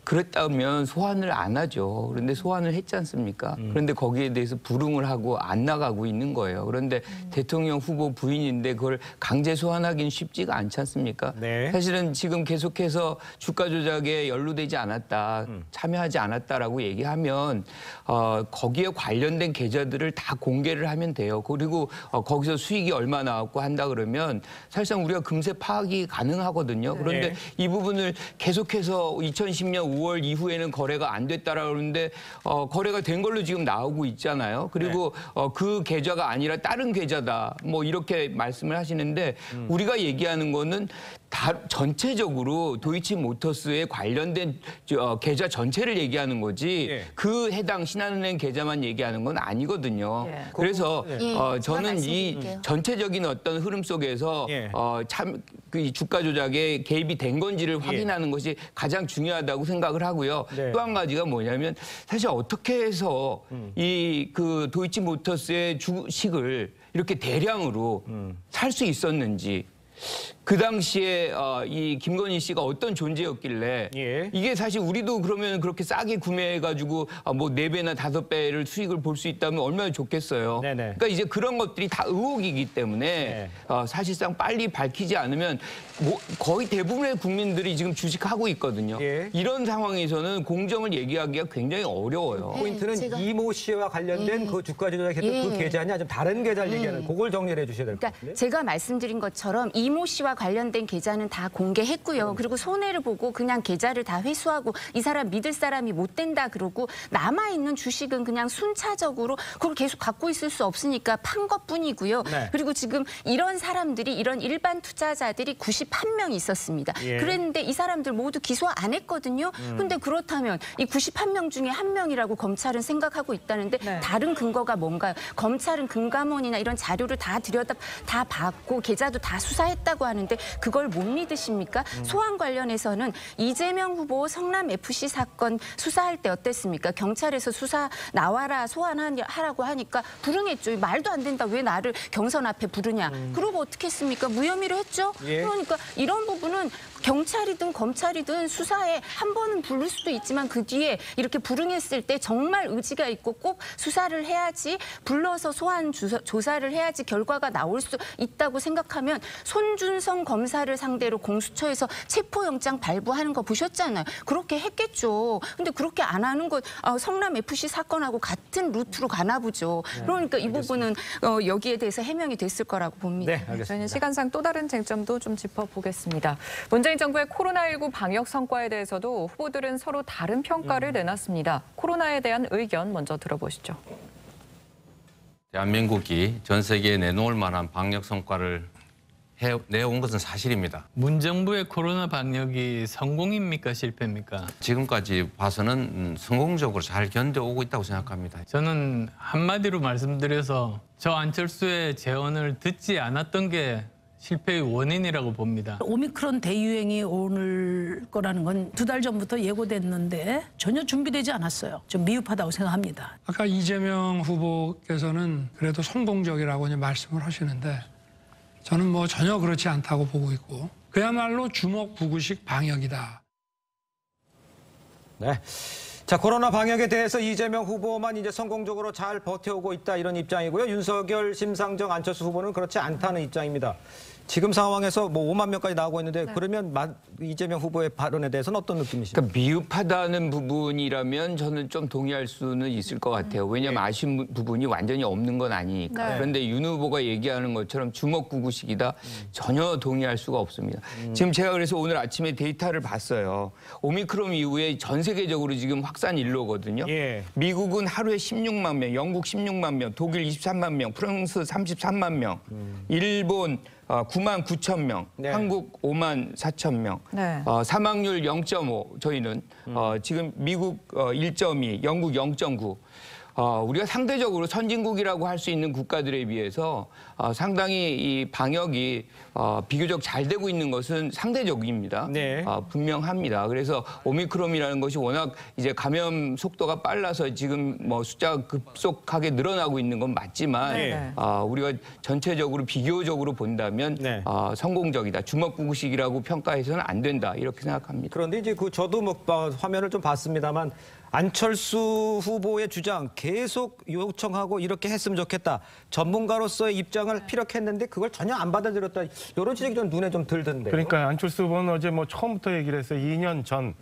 그랬다면 소환을 안 하죠. 그런데 소환을 했지 않습니까? 그런데 거기에 대해서 불응을 하고 안 나가고 있는 거예요. 그런데 대통령 후보 부인인데 그걸 강제 소환하기는 쉽지가 않지 않습니까? 네. 사실은 지금 계속해서 주가 조작에 연루되지 않았다, 참여하지 않았다라고 얘기하면 거기에 관련된 계좌들을 다 공개를 하면 돼요. 그리고 거기서 수익이 얼마 나왔고 한다 그러면 사실상 우리가 금세 파악이 가능하거든요. 그런데 네. 이 부분을 계속해서 2010년 5월 이후에는 거래가 안 됐다라고 그러는데 거래가 된 걸로 지금 나오고 있잖아요. 그리고 그 계좌가 아니라 다른 계좌다. 뭐 이렇게 말씀을 하시는데 우리가 얘기하는 거는 전체적으로 도이치모터스에 관련된 계좌 전체를 얘기하는 거지 예. 그 해당 신한은행 계좌만 얘기하는 건 아니거든요. 예. 그래서 예. 저는 이 말씀드릴게요. 전체적인 어떤 흐름 속에서 예. 그 주가 조작에 개입이 된 건지를 확인하는 것이 가장 중요하다고 생각을 하고요. 네. 또 한 가지가 뭐냐면 사실 어떻게 해서 이 그 도이치모터스의 주식을 이렇게 대량으로 살 수 있었는지 그 당시에 이 김건희 씨가 어떤 존재였길래 예. 이게 사실 우리도 그러면 그렇게 싸게 구매해가지고 뭐 4배나 5배를 수익을 볼 수 있다면 얼마나 좋겠어요. 네네. 그러니까 이제 그런 것들이 다 의혹이기 때문에 네. 사실상 빨리 밝히지 않으면 뭐 거의 대부분의 국민들이 지금 주식하고 있거든요. 예. 이런 상황에서는 공정을 얘기하기가 굉장히 어려워요. 포인트는 제가- 이모 씨와 관련된 그 주가 조작했던 그 계좌냐 좀 다른 계좌를 얘기하는 그걸 정리를 해주셔야 될 것 그러니까 같은데. 제가 말씀드린 것처럼 이모 씨와 관련된 계좌는 다 공개했고요. 그리고 손해를 보고 그냥 계좌를 다 회수하고 이 사람 믿을 사람이 못 된다 그러고 남아있는 주식은 그냥 순차적으로 그걸 계속 갖고 있을 수 없으니까 판 것뿐이고요. 네. 그리고 지금 이런 사람들이 이런 일반 투자자들이 91명 있었습니다. 예. 그랬는데 이 사람들 모두 기소 안 했거든요. 근데 그렇다면 이 91명 중에 한 명이라고 검찰은 생각하고 있다는데 네. 다른 근거가 뭔가요? 검찰은 금감원이나 이런 자료를 다 다 받고 계좌도 다 수사했다고 하는데 그걸 못 믿으십니까? 소환 관련해서는 이재명 후보 성남FC 사건 수사할 때 어땠습니까? 경찰에서 수사 나와라 소환하라고 하니까 불응했죠. 말도 안 된다. 왜 나를 경선 앞에 부르냐. 그러고 어떻게 했습니까? 무혐의로 했죠. 예. 그러니까 이런 부분은 경찰이든 검찰이든 수사에 한 번은 부를 수도 있지만 그 뒤에 이렇게 불응했을 때 정말 의지가 있고 꼭 수사를 해야지 불러서 소환 조사를 해야지 결과가 나올 수 있다고 생각하면 손준성 검사를 상대로 공수처에서 체포영장 발부하는 거 보셨잖아요. 그렇게 했겠죠. 근데 그렇게 안 하는 건 성남FC 사건하고 같은 루트로 가나 보죠. 그러니까 이 부분은 여기에 대해서 해명이 됐을 거라고 봅니다. 네, 알겠습니다. 저희는 시간상 또 다른 쟁점도 좀 짚어보겠습니다. 문재인 정부의 코로나19 방역 성과에 대해서도 후보들은 서로 다른 평가를 내놨습니다. 코로나에 대한 의견 먼저 들어보시죠. 대한민국이 전 세계에 내놓을 만한 방역 성과를 내온 것은 사실입니다. 문 정부의 코로나 방역이 성공입니까 실패입니까? 지금까지 봐서는 성공적으로 잘 견뎌오고 있다고 생각합니다. 저는 한마디로 말씀드려서 저 안철수의 제언을 듣지 않았던 게 실패의 원인이라고 봅니다. 오미크론 대유행이 오를 거라는 건 2달 전부터 예고됐는데 전혀 준비되지 않았어요. 좀 미흡하다고 생각합니다. 아까 이재명 후보께서는 그래도 성공적이라고 이제 말씀을 하시는데 저는 뭐 전혀 그렇지 않다고 보고 있고 그야말로 주먹 부구식 방역이다. 네. 자, 코로나 방역에 대해서 이재명 후보만 이제 성공적으로 잘 버텨오고 있다 이런 입장이고요. 윤석열, 심상정, 안철수 후보는 그렇지 않다는 입장입니다. 지금 상황에서 뭐 5만 명까지 나오고 있는데 그러면 이재명 후보의 발언에 대해서는 어떤 느낌이시죠? 그러니까 미흡하다는 부분이라면 저는 좀 동의할 수는 있을 것 같아요. 왜냐하면 아쉬운 부분이 완전히 없는 건 아니니까. 네. 그런데 윤 후보가 얘기하는 것처럼 주먹구구식이다. 전혀 동의할 수가 없습니다. 지금 제가 그래서 오늘 아침에 데이터를 봤어요. 오미크론 이후에 전 세계적으로 지금 확산 일로거든요. 예. 미국은 하루에 16만 명, 영국 16만 명, 독일 23만 명, 프랑스 33만 명, 일본 9만 9천 명, 네. 한국 5만 4천 명, 네. 사망률 0.5 저희는 지금 미국 1.2, 영국 0.9. 우리가 상대적으로 선진국이라고 할 수 있는 국가들에 비해서 상당히 이 방역이 비교적 잘 되고 있는 것은 상대적입니다. 네. 분명합니다. 그래서 오미크론이라는 것이 워낙 이제 감염 속도가 빨라서 지금 뭐 숫자가 급속하게 늘어나고 있는 건 맞지만 네. 우리가 전체적으로 비교적으로 본다면 네. 성공적이다. 주먹구구식이라고 평가해서는 안 된다. 이렇게 생각합니다. 그런데 이제 저도 뭐 화면을 좀 봤습니다만 안철수 후보의 주장 계속 요청하고 이렇게 했으면 좋겠다. 전문가로서의 입장을 피력했는데 그걸 전혀 안 받아들였다. 이런 지적이 좀 눈에 좀 들던데요. 그러니까 안철수 후보는 어제 뭐 처음부터 얘기를 했어요. 2년 전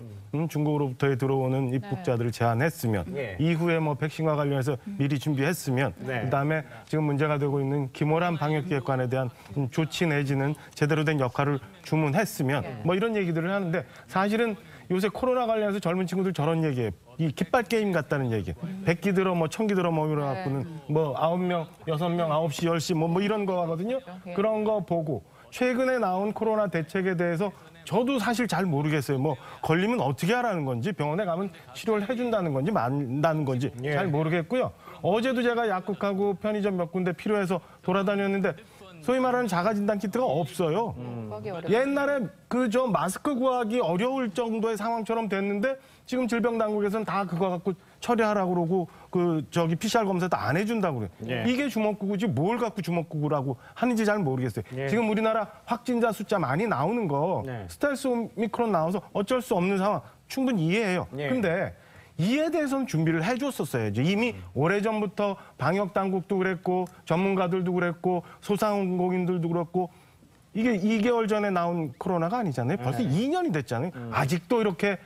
중국으로부터 들어오는 입국자들을 제한했으면 네. 이후에 뭐 백신과 관련해서 미리 준비했으면 네. 그다음에 지금 문제가 되고 있는 김호란 방역기획관에 대한 조치 내지는 제대로 된 역할을 주문했으면 뭐 이런 얘기들을 하는데 사실은 요새 코로나 관련해서 젊은 친구들 저런 얘기해요. 이 깃발 게임 같다는 얘기. 100기 들어 뭐 1000기 들어 뭐 이래갖고는 뭐 9명, 6명, 9시, 10시 뭐 이런 거 하거든요. 그런 거 보고 최근에 나온 코로나 대책에 대해서 저도 사실 잘 모르겠어요. 뭐 걸리면 어떻게 하라는 건지 병원에 가면 치료를 해준다는 건지 만다는 건지 잘 모르겠고요. 어제도 제가 약국하고 편의점 몇 군데 필요해서 돌아다녔는데 소위 말하는 자가진단 키트가 없어요. 옛날에 저 마스크 구하기 어려울 정도의 상황처럼 됐는데 지금 질병당국에서는 다 그거 갖고 처리하라고 그러고 PCR 검사도 안 해준다고 그래요. 예. 이게 주먹구구지 뭘 갖고 주먹구구라고 하는지 잘 모르겠어요. 예. 지금 우리나라 확진자 숫자 많이 나오는 거 네. 스텔스 오미크론 나와서 어쩔 수 없는 상황 충분히 이해해요. 예. 근데 이에 대해서는 준비를 해줬었어야죠. 이미 오래전부터 방역당국도 그랬고 전문가들도 그랬고 소상공인들도 그렇고 이게 2개월 전에 나온 코로나가 아니잖아요. 벌써 2년이 됐잖아요. 아직도 이렇게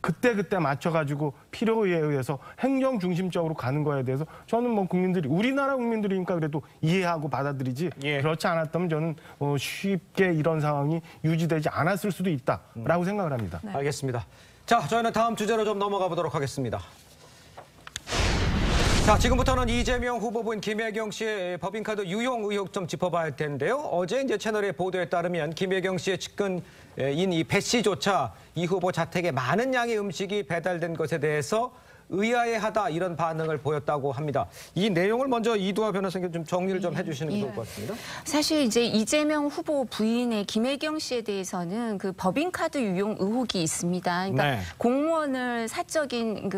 그때 맞춰가지고 필요에 의해서 행정 중심적으로 가는 거에 대해서 저는 뭐 우리나라 국민들이니까 그래도 이해하고 받아들이지 예. 그렇지 않았다면 저는 쉽게 이런 상황이 유지되지 않았을 수도 있다라고 생각을 합니다. 알겠습니다. 자, 저희는 다음 주제로 좀 넘어가 보도록 하겠습니다. 자, 지금부터는 이재명 후보부인 김혜경 씨의 법인카드 유용 의혹 좀 짚어봐야 할 텐데요. 어제 이제 채널의 보도에 따르면 김혜경 씨의 측근인 이 배 씨조차 이 후보 자택에 많은 양의 음식이 배달된 것에 대해서 의아해하다 이런 반응을 보였다고 합니다. 이 내용을 먼저 이두하 변호사님 좀 정리를 좀 해주시는 게 좋을 것 같습니다. 사실 이제 이재명 후보 부인의 김혜경 씨에 대해서는 그 법인카드 유용 의혹이 있습니다. 그러니까 네. 공무원을 사적인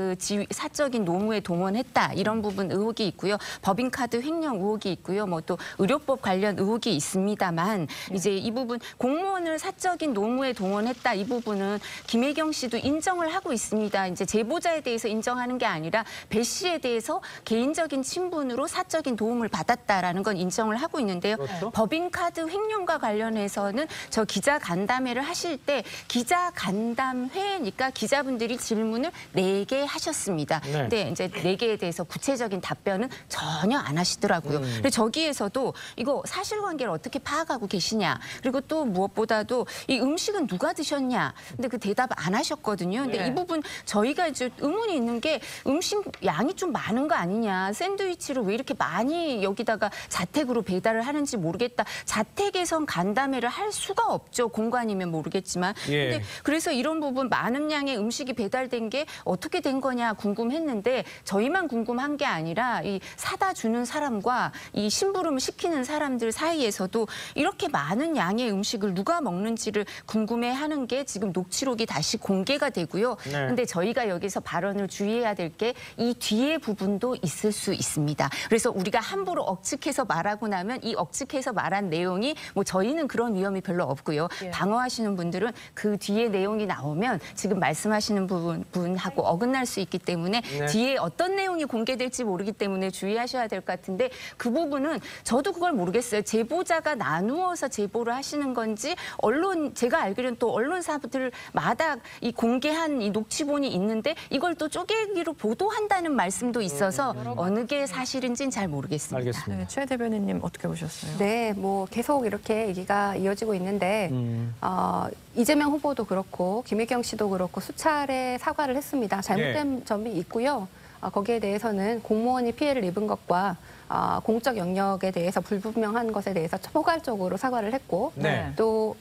노무에 동원했다 이런 부분 의혹이 있고요. 법인카드 횡령 의혹이 있고요. 뭐 또 의료법 관련 의혹이 있습니다만 이제 이 부분 공무원을 사적인 노무에 동원했다 이 부분은 김혜경 씨도 인정을 하고 있습니다. 이제 제보자에 대해서 인정하는 게 아니라 배 씨에 대해서 개인적인 친분으로 사적인 도움을 받았다라는 건 인정을 하고 있는데요. 그렇죠. 법인카드 횡령과 관련해서는 저 기자 간담회를 하실 때 기자 간담회니까 기자분들이 질문을 4개 하셨습니다. 네. 근데 이제 4개에 대해서 구체적인 답변은 전혀 안 하시더라고요. 근데 저기에서도 이거 사실관계를 어떻게 파악하고 계시냐. 그리고 또 무엇보다도 이 음식은 누가 드셨냐. 근데 그 대답 안 하셨거든요. 근데 네. 이 부분 저희가 이제 의문이 있는 게 음식 양이 좀 많은 거 아니냐. 샌드위치를 왜 이렇게 많이 여기다가 자택으로 배달을 하는지 모르겠다. 자택에선 간담회를 할 수가 없죠. 공간이면 모르겠지만. 예. 근데 그래서 이런 부분 많은 양의 음식이 배달된 게 어떻게 된 거냐 궁금했는데 저희만 궁금한 게 아니라 이 사다 주는 사람과 이 심부름을 시키는 사람들 사이에서도 이렇게 많은 양의 음식을 누가 먹는지를 궁금해하는 게 지금 녹취록이 다시 공개가 되고요. 네. 근데 저희가 여기서 발언을 주의해야 주의해야 될 게 이 뒤에 부분도 있을 수 있습니다. 그래서 우리가 함부로 억측해서 말하고 나면 이 억측해서 말한 내용이 뭐 저희는 그런 위험이 별로 없고요. 방어하시는 분들은 그 뒤에 내용이 나오면 지금 말씀하시는 부분하고 어긋날 수 있기 때문에 뒤에 어떤 내용이 공개될지 모르기 때문에 주의하셔야 될 것 같은데 그 부분은 저도 그걸 모르겠어요. 제보자가 나누어서 제보를 하시는 건지 제가 알기로는 또 언론사들마다 이 공개한 이 녹취본이 있는데 이걸 또 쪼개기로 보도한다는 말씀도 있어서 어느 게 사실인지는 잘 모르겠습니다. 알겠습니다. 네, 최 대변인님 어떻게 보셨어요? 네, 뭐 계속 이렇게 얘기가 이어지고 있는데 이재명 후보도 그렇고 김혜경 씨도 그렇고 수차례 사과를 했습니다. 잘못된 점이 있고요. 거기에 대해서는 공무원이 피해를 입은 것과 공적 영역에 대해서 불분명한 것에 대해서 포괄적으로 사과를 했고 또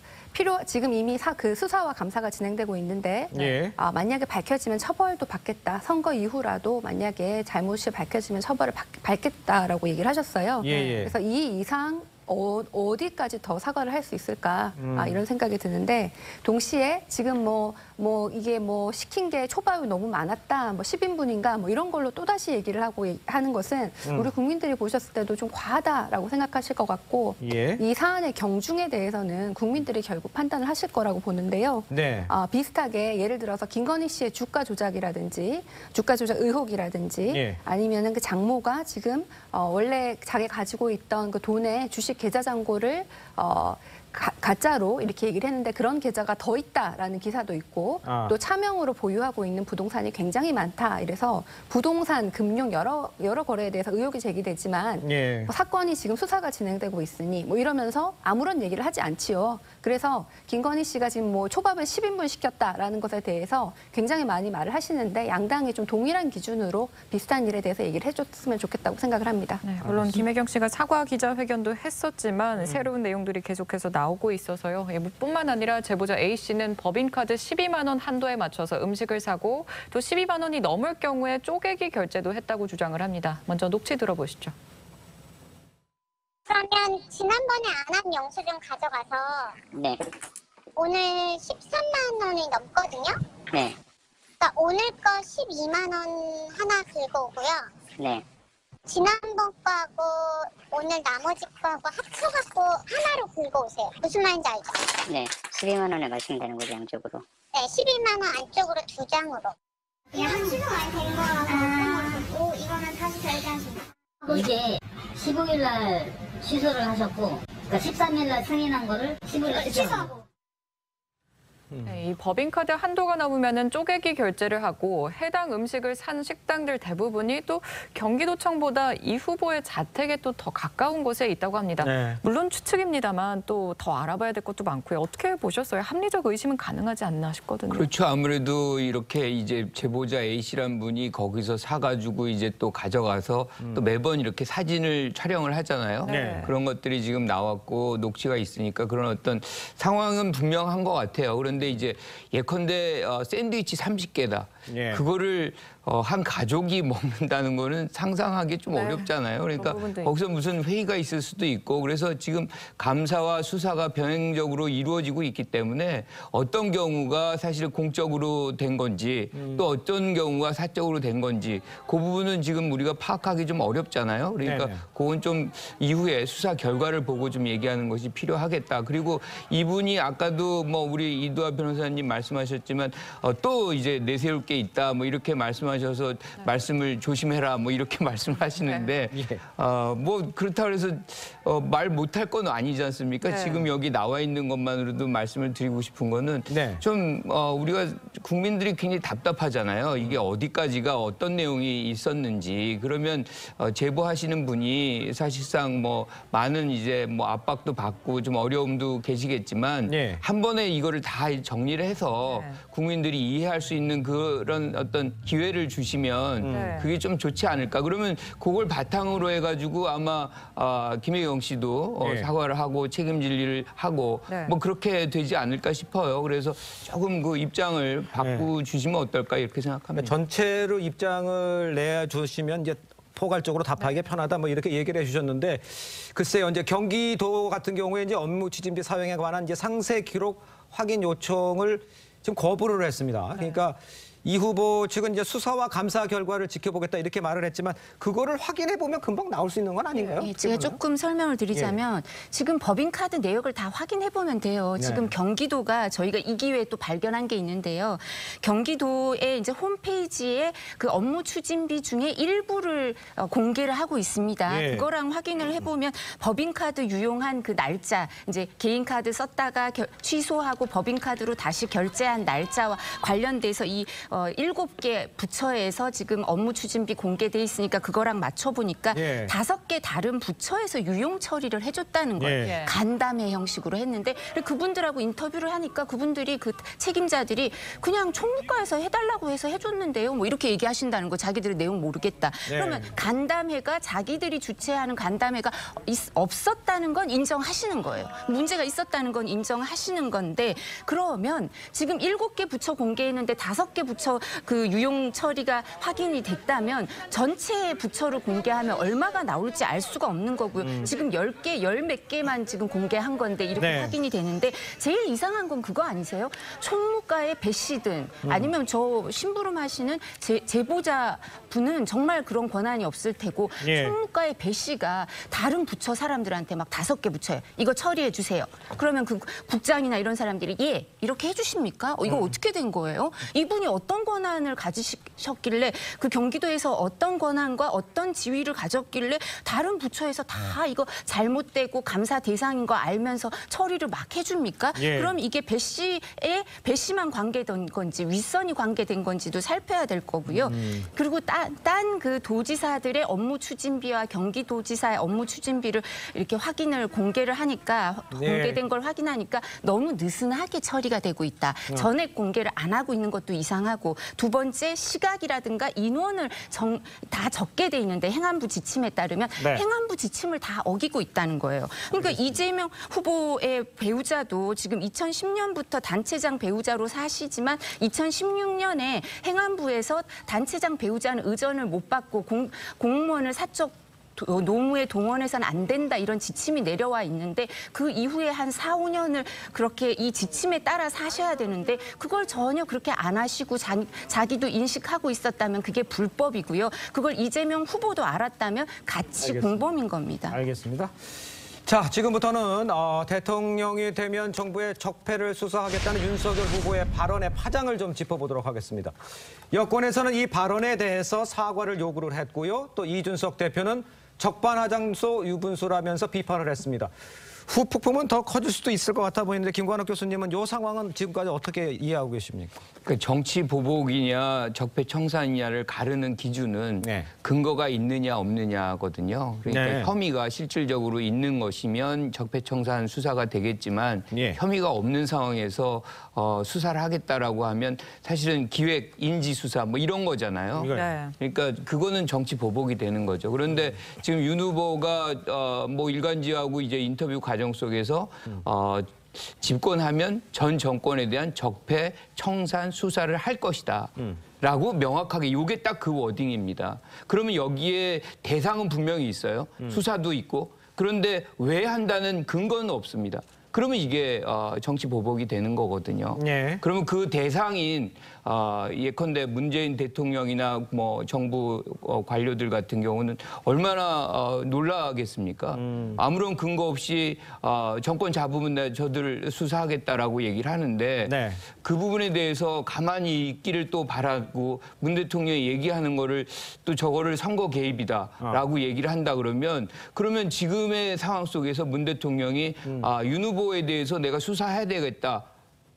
지금 이미 그 수사와 감사가 진행되고 있는데 만약에 밝혀지면 처벌도 받겠다. 선거 이후라도 만약에 잘못이 밝혀지면 처벌을 받겠다라고 얘기를 하셨어요. 그래서 이 이상 어디까지 더 사과를 할 수 있을까 이런 생각이 드는데 동시에 지금 이게 시킨 게 초밥이 너무 많았다, 10인분인가 이런 걸로 또다시 얘기를 하는 것은 우리 국민들이 보셨을 때도 좀 과하다라고 생각하실 것 같고 이 사안의 경중에 대해서는 국민들이 결국 판단을 하실 거라고 보는데요. 비슷하게 예를 들어서 김건희 씨의 주가 조작이라든지 주가 조작 의혹이라든지 아니면은 그 장모가 지금 원래 자기 가지고 있던 그 돈의 주식 계좌 잔고를 가짜로 이렇게 얘기를 했는데 그런 계좌가 더 있다라는 기사도 있고 또 차명으로 보유하고 있는 부동산이 굉장히 많다. 이래서 부동산, 금융 여러 거래에 대해서 의혹이 제기되지만 사건이 지금 수사가 진행되고 있으니 이러면서 아무런 얘기를 하지 않지요. 그래서 김건희 씨가 지금 초밥을 10인분 시켰다라는 것에 대해서 굉장히 많이 말을 하시는데 양당이 좀 동일한 기준으로 비슷한 일에 대해서 얘기를 해줬으면 좋겠다고 생각을 합니다. 네, 물론 김혜경 씨가 사과 기자회견도 했었지만 새로운 내용들이 계속해서 나오고 있어서요. 뿐만 아니라 제보자 A 씨는 법인카드 12만 원 한도에 맞춰서 음식을 사고 또 12만 원이 넘을 경우에 쪼개기 결제도 했다고 주장을 합니다. 먼저 녹취 들어보시죠. 그러면 지난번에 안 한 영수증 가져가서 오늘 13만 원이 넘거든요. 그러니까 오늘 거 12만 원 하나 긁어오고요. 지난번 거하고 오늘 나머지 거하고 합쳐갖고 하나로 긁어오세요. 무슨 말인지 알죠? 12만 원에 마시면 되는 거죠, 양쪽으로? 네, 12만 원 안쪽으로 2장으로. 그냥 한 시간 많이 된 거라고 이거는 다시 결제하시면. 이게 15일 날 취소를 하셨고, 그러니까 13일 날 승인한 거를 15일 날 취소하고. 네, 이 법인카드 한도가 넘으면 쪼개기 결제를 하고 해당 음식을 산 식당들 대부분이 또 경기도청보다 이 후보의 자택에 또 더 가까운 곳에 있다고 합니다. 물론 추측입니다만 또 더 알아봐야 될 것도 많고요. 어떻게 보셨어요? 합리적 의심은 가능하지 않나 싶거든요. 그렇죠. 아무래도 이렇게 이제 제보자 A 씨란 분이 거기서 사가지고 이제 또 가져가서 또 매번 이렇게 사진을 촬영을 하잖아요. 그런 것들이 지금 나왔고 녹취가 있으니까 그런 어떤 상황은 분명한 것 같아요. 그런데 이제 예컨대 샌드위치 30개다. 그거를 한 가족이 먹는다는 거는 상상하기 좀 어렵잖아요. 그러니까 거기서 무슨 회의가 있을 수도 있고 그래서 지금 감사와 수사가 병행적으로 이루어지고 있기 때문에 어떤 경우가 사실 공적으로 된 건지 또 어떤 경우가 사적으로 된 건지 그 부분은 지금 우리가 파악하기 좀 어렵잖아요. 그러니까 그건 좀 이후에 수사 결과를 보고 좀 얘기하는 것이 필요하겠다. 그리고 이분이 아까도 우리 이두아 변호사님 말씀하셨지만 또 이제 내세울 게 있다 이렇게 말씀하셔서 말씀을 조심해라 이렇게 말씀하시는데 그렇다고 해서 말 못할 건 아니지 않습니까? 지금 여기 나와 있는 것만으로도 말씀을 드리고 싶은 거는 좀 우리가 국민들이 굉장히 답답하잖아요. 이게 어디까지가 어떤 내용이 있었는지 그러면 제보하시는 분이 사실상 많은 이제 압박도 받고 좀 어려움도 계시겠지만 한 번에 이거를 다 정리를 해서 국민들이 이해할 수 있는 그런 어떤 기회를 주시면 그게 좀 좋지 않을까. 그러면 그걸 바탕으로 해가지고 아마 김혜경 씨도 사과를 하고 책임질 일을 하고 그렇게 되지 않을까 싶어요. 그래서 조금 그 입장을 바꾸주시면 어떨까 이렇게 생각합니다. 전체로 입장을 내주시면 이제 포괄적으로 답하기 편하다 이렇게 얘기를 해주셨는데 글쎄요 이제 경기도 같은 경우에 이제 업무 추진비 사용에 관한 이제 상세 기록 확인 요청을 지금 거부를 했습니다. 그러니까 이 후보 측은 이제 수사와 감사 결과를 지켜보겠다 이렇게 말을 했지만 그거를 확인해 보면 금방 나올 수 있는 건 아닌가요? 예, 제가 조금 설명을 드리자면 지금 법인카드 내역을 다 확인해 보면 돼요. 지금 경기도가 저희가 이 기회에 또 발견한 게 있는데요. 경기도의 이제 홈페이지에 그 업무 추진비 중에 일부를 공개를 하고 있습니다. 그거랑 확인을 해보면 법인카드 유용한 그 날짜, 이제 개인카드 썼다가 취소하고 법인카드로 다시 결제한 날짜와 관련돼서 이 7개 부처에서 지금 업무 추진비 공개돼 있으니까 그거랑 맞춰보니까 5개 다른 부처에서 유용 처리를 해줬다는 거예요. 간담회 형식으로 했는데 그분들하고 인터뷰를 하니까 그분들이 그 책임자들이 그냥 총무과에서 해달라고 해서 해줬는데요. 뭐 이렇게 얘기하신다는 거. 자기들의 내용 모르겠다. 그러면 간담회가 자기들이 주최하는 간담회가 없었다는 건 인정하시는 거예요. 문제가 있었다는 건 인정하시는 건데 그러면 지금 7개 부처 공개했는데 5개 부처 그 유용 처리가 확인이 됐다면 전체 부처를 공개하면 얼마가 나올지 알 수가 없는 거고요. 지금 10개, 10몇 개만 지금 공개한 건데 이렇게 확인이 되는데 제일 이상한 건 그거 아니세요? 총무과의 배 씨든 아니면 저 심부름 하시는 제보자 분은 정말 그런 권한이 없을 테고 총무과의 배 씨가 다른 부처 사람들한테 막 5개 부처예요. 이거 처리해 주세요. 그러면 그 국장이나 이런 사람들이 이렇게 해주십니까? 이거 어떻게 된 거예요? 이분이 어떤 권한을 가지셨길래 그 경기도에서 어떤 권한과 어떤 지위를 가졌길래 다른 부처에서 다 이거 잘못되고 감사 대상인 거 알면서 처리를 막 해줍니까? 그럼 이게 배 씨만 관계된 건지 윗선이 관계된 건지도 살펴야 될 거고요. 그리고 딴 그 도지사들의 업무 추진비와 경기도지사의 업무 추진비를 이렇게 확인을 공개를 하니까 공개된 걸 확인하니까 너무 느슨하게 처리가 되고 있다. 전액 공개를 안 하고 있는 것도 이상하고 두 번째 시각이라든가 인원을 다 적게 돼 있는데 행안부 지침에 따르면 행안부 지침을 다 어기고 있다는 거예요. 그러니까 이재명 후보의 배우자도 지금 2010년부터 단체장 배우자로 사시지만 2016년에 행안부에서 단체장 배우자는 의전을 못 받고 공무원을 사적 노무에 동원해서는 안 된다 이런 지침이 내려와 있는데 그 이후에 한 4, 5년을 그렇게 이 지침에 따라 사셔야 되는데 그걸 전혀 그렇게 안 하시고 자기도 인식하고 있었다면 그게 불법이고요. 그걸 이재명 후보도 알았다면 같이 공범인 겁니다. 알겠습니다. 자, 지금부터는 대통령이 되면 정부의 적폐를 수사하겠다는 윤석열 후보의 발언의 파장을 좀 짚어보도록 하겠습니다. 여권에서는 이 발언에 대해서 사과를 요구를 했고요. 또 이준석 대표는 적반하장소 유분수라면서 비판을 했습니다. 후폭풍은 더 커질 수도 있을 것 같아 보이는데 김관욱 교수님은 이 상황은 지금까지 어떻게 이해하고 계십니까? 그러니까 정치 보복이냐 적폐 청산이냐를 가르는 기준은 근거가 있느냐 없느냐거든요. 그러니까 혐의가 실질적으로 있는 것이면 적폐 청산 수사가 되겠지만 혐의가 없는 상황에서 수사를 하겠다라고 하면 사실은 기획 인지 수사 뭐 이런 거잖아요. 그러니까 그거는 정치 보복이 되는 거죠. 그런데 지금 윤 후보가 뭐 일간지하고 이제 인터뷰 과정 속에서 집권하면 전 정권에 대한 적폐 청산 수사를 할 것이다. 라고 명확하게 이게 딱 그 워딩입니다. 그러면 여기에 대상은 분명히 있어요. 수사도 있고. 그런데 왜 한다는 근거는 없습니다. 그러면 이게 정치 보복이 되는 거거든요. 그러면 그 대상인 예컨대 문재인 대통령이나 뭐 정부 관료들 같은 경우는 얼마나 놀라겠습니까? 아무런 근거 없이 정권 잡으면 저들을 수사하겠다라고 얘기를 하는데 그 부분에 대해서 가만히 있기를 또 바라고 문 대통령이 얘기하는 거를 또 저거를 선거 개입이다라고 얘기를 한다 그러면 지금의 상황 속에서 문 대통령이 윤 후보에 대해서 내가 수사해야 되겠다.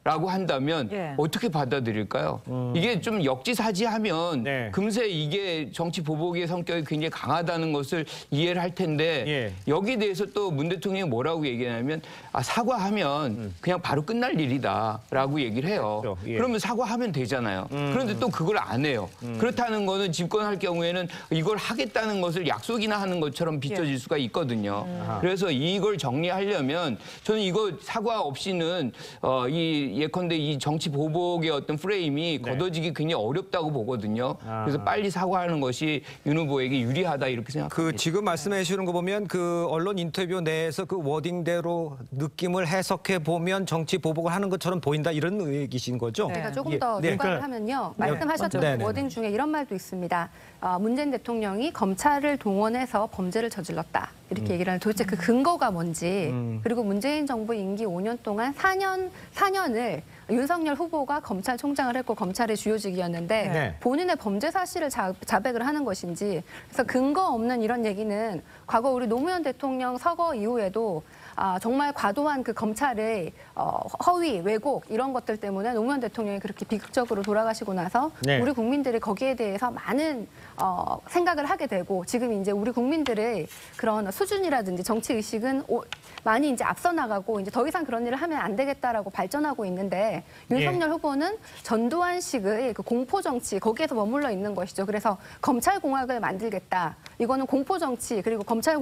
라고 한다면 어떻게 받아들일까요? 이게 좀 역지사지하면 금세 이게 정치 보복의 성격이 굉장히 강하다는 것을 이해를 할 텐데 여기에 대해서 또 문 대통령이 뭐라고 얘기하냐면 사과하면 그냥 바로 끝날 일이다라고 얘기를 해요. 그러면 사과하면 되잖아요. 그런데 또 그걸 안 해요. 그렇다는 거는 집권할 경우에는 이걸 하겠다는 것을 약속이나 하는 것처럼 비춰질 수가 있거든요. 그래서 이걸 정리하려면 저는 이거 사과 없이는 이 예컨대 이 정치 보복의 어떤 프레임이 걷어지기 굉장히 어렵다고 보거든요. 그래서 빨리 사과하는 것이 윤 후보에게 유리하다 이렇게 생각합니다. 그 지금 말씀해 주시는 거 보면 그 언론 인터뷰 내에서 그 워딩대로 느낌을 해석해 보면 정치 보복을 하는 것처럼 보인다 이런 얘기신 거죠? 제가 조금 더 누가를 하면요. 말씀하셨던 워딩 중에 이런 말도 있습니다. 문재인 대통령이 검찰을 동원해서 범죄를 저질렀다. 이렇게 얘기를 하는 도대체 그 근거가 뭔지 그리고 문재인 정부 임기 5년 동안 4년을 윤석열 후보가 검찰총장을 했고 검찰의 주요직이었는데 본인의 범죄 사실을 자백을 하는 것인지 그래서 근거 없는 이런 얘기는 과거 우리 노무현 대통령 서거 이후에도 정말 과도한 그 검찰의 허위, 왜곡 이런 것들 때문에 노무현 대통령이 그렇게 비극적으로 돌아가시고 나서 우리 국민들이 거기에 대해서 많은 생각을 하게 되고 지금 이제 우리 국민들의 그런 수준이라든지 정치 의식은 많이 이제 앞서 나가고 이제 더 이상 그런 일을 하면 안 되겠다라고 발전하고 있는데 윤석열 후보는 전두환식의 그 공포 정치 거기에서 머물러 있는 것이죠. 그래서 검찰 공화국을 만들겠다. 이거는 공포 정치 그리고 검찰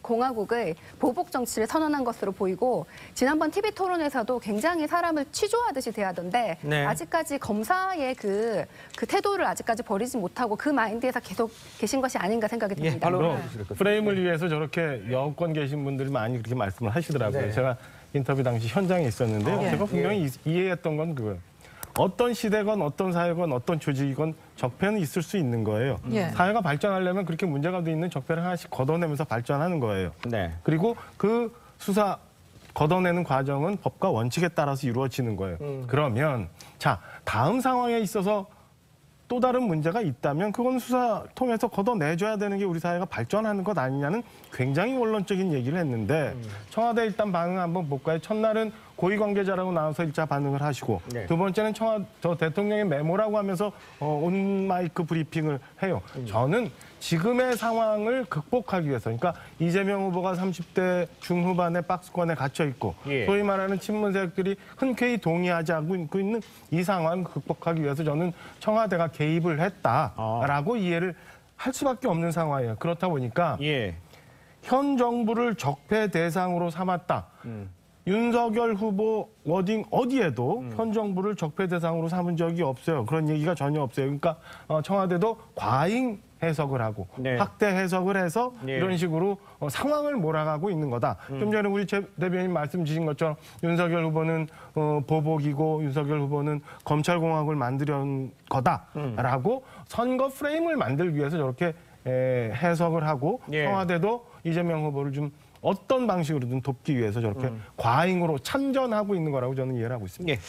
공화국의 보복 정치를 선언한 것으로 보이고 지난번 TV 토론에서도 굉장히 사람을 취조하듯이 대하던데 아직까지 검사의 그 태도를 아직까지 버리지 못하고 그 마인드에서 계속 계신 것이 아닌가 생각이 듭니다. 프레임을 위해서 저렇게 여권 계신 분들이 많이 그렇게 말씀을 하시더라고요. 제가 인터뷰 당시 현장에 있었는데요. 제가 분명히 이해했던 건 그거예요. 어떤 시대건 어떤 사회건 어떤 조직이건 적폐는 있을 수 있는 거예요. 사회가 발전하려면 그렇게 문제가 돼 있는 적폐를 하나씩 걷어내면서 발전하는 거예요. 그리고 그 수사 걷어내는 과정은 법과 원칙에 따라서 이루어지는 거예요. 그러면 자 다음 상황에 있어서 또 다른 문제가 있다면 그건 수사 통해서 걷어내줘야 되는 게 우리 사회가 발전하는 것 아니냐는 굉장히 원론적인 얘기를 했는데 청와대 일단 반응 한번 볼까요? 첫날은 고위 관계자라고 나와서 일자 반응을 하시고 두 번째는 저 대통령의 메모라고 하면서 온 마이크 브리핑을 해요. 저는 지금의 상황을 극복하기 위해서 그러니까 이재명 후보가 30대 중후반의 박스권에 갇혀 있고 소위 말하는 친문 세력들이 흔쾌히 동의하지 않고 있는 이 상황을 극복하기 위해서 저는 청와대가 개입을 했다라고 이해를 할 수밖에 없는 상황이에요. 그렇다 보니까 현 정부를 적폐 대상으로 삼았다. 윤석열 후보 워딩 어디에도 현 정부를 적폐 대상으로 삼은 적이 없어요. 그런 얘기가 전혀 없어요. 그러니까 청와대도 과잉 해석을 하고 확대 해석을 해서 이런 식으로 상황을 몰아가고 있는 거다. 좀 전에 우리 최 대변인 말씀 주신 것처럼 윤석열 후보는 보복이고 윤석열 후보는 검찰공화국을 만들려는 거다라고 선거 프레임을 만들기 위해서 저렇게 해석을 하고 청와대도 이재명 후보를 좀 어떤 방식으로든 돕기 위해서 저렇게 과잉으로 참전하고 있는 거라고 저는 이해를 하고 있습니다.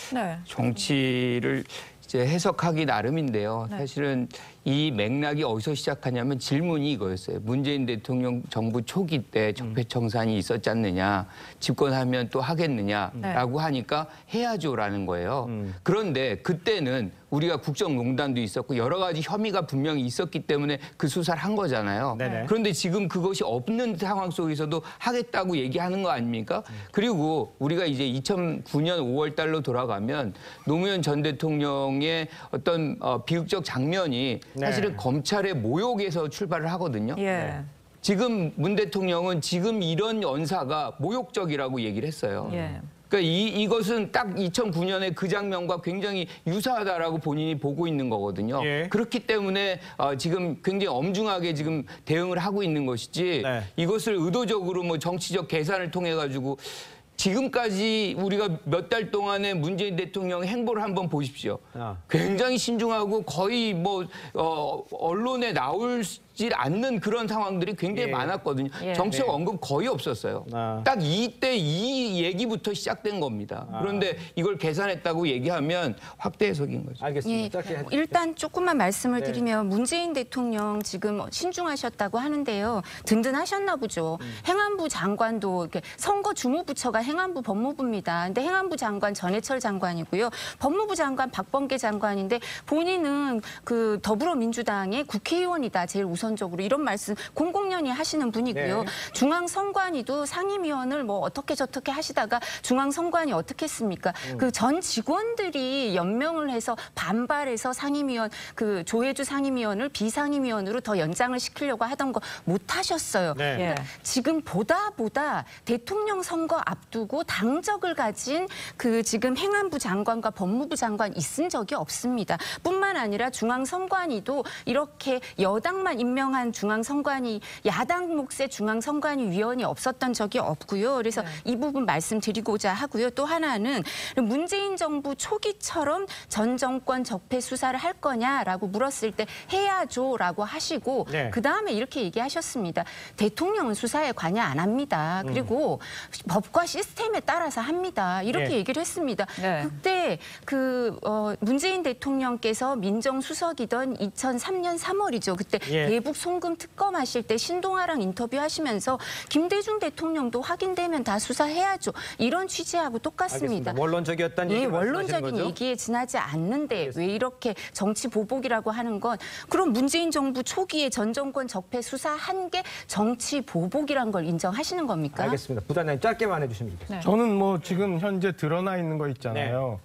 정치를 이제 해석하기 나름인데요. 사실은 이 맥락이 어디서 시작하냐면 질문이 이거였어요. 문재인 대통령 정부 초기 때 적폐청산이 있었지 않느냐, 집권하면 또 하겠느냐라고 하니까 해야죠라는 거예요. 그런데 그때는 우리가 국정농단도 있었고 여러 가지 혐의가 분명히 있었기 때문에 그 수사를 한 거잖아요. 그런데 지금 그것이 없는 상황 속에서도 하겠다고 얘기하는 거 아닙니까? 그리고 우리가 이제 2009년 5월 달로 돌아가면 노무현 전 대통령의 어떤 비극적 장면이 사실은 검찰의 모욕에서 출발을 하거든요. 지금 문 대통령은 지금 이런 연사가 모욕적이라고 얘기를 했어요. 그러니까 이것은 딱 2009년의 그 장면과 굉장히 유사하다라고 본인이 보고 있는 거거든요. 그렇기 때문에 지금 굉장히 엄중하게 지금 대응을 하고 있는 것이지 이것을 의도적으로 뭐 정치적 계산을 통해 가지고 지금까지 우리가 몇 달 동안의 문재인 대통령의 행보를 한번 보십시오. 굉장히 신중하고 거의 뭐 언론에 나오질 않는 그런 상황들이 굉장히 많았거든요. 정치적 언급 거의 없었어요. 딱 이때 이 얘기부터 시작된 겁니다. 그런데 이걸 계산했다고 얘기하면 확대 해석인 거죠. 알겠습니다. 일단 조금만 말씀을 드리면 문재인 대통령 지금 신중하셨다고 하는데요. 든든하셨나 보죠. 행안부 장관도 이렇게 선거 주무부처가 행안부 법무부입니다. 근데 행안부 장관 전해철 장관이고요. 법무부 장관 박범계 장관인데 본인은 그 더불어민주당의 국회의원이다. 제일 우선 우선적으로 이런 말씀 공공연히 하시는 분이고요. 네. 중앙선관위도 상임위원을 뭐 어떻게 저떻게 하시다가 중앙선관위 어떻게 했습니까? 그 전 직원들이 연명을 해서 반발해서 상임위원 그 조혜주 상임위원을 비상임위원으로 더 연장을 시키려고 하던 거 못 하셨어요. 네. 그러니까 지금 보다 대통령 선거 앞두고 당적을 가진 그 지금 행안부 장관과 법무부 장관 있은 적이 없습니다. 뿐만 아니라 중앙선관위도 이렇게 여당만 임명한 중앙선관위 야당 몫의 중앙선관위 위원이 없었던 적이 없고요. 그래서 이 부분 말씀드리고자 하고요. 또 하나는 문재인 정부 초기처럼 전 정권 적폐 수사를 할 거냐라고 물었을 때 해야죠라고 하시고 네. 그다음에 이렇게 얘기하셨습니다. 대통령은 수사에 관여 안 합니다. 그리고 법과 시스템에 따라서 합니다. 이렇게 네. 얘기를 했습니다. 네. 그때 문재인 대통령께서 민정수석이던 2003년 3월이죠. 그때 예. 대북 송금 특검하실 때 신동아랑 인터뷰하시면서 김대중 대통령도 확인되면 다 수사해야죠. 이런 취지하고 똑같습니다. 알겠습니다. 원론적이었다는 예, 얘기 말씀하시는 원론적인 거죠? 얘기에 지나지 않는데 왜 이렇게 정치 보복이라고 하는 건 그럼 문재인 정부 초기에 전 정권 적폐 수사한 게 정치 보복이란 걸 인정하시는 겁니까? 알겠습니다. 부단장님 짧게만 해주시면 좋겠습니다. 저는 뭐 지금 현재 드러나 있는 거 있잖아요.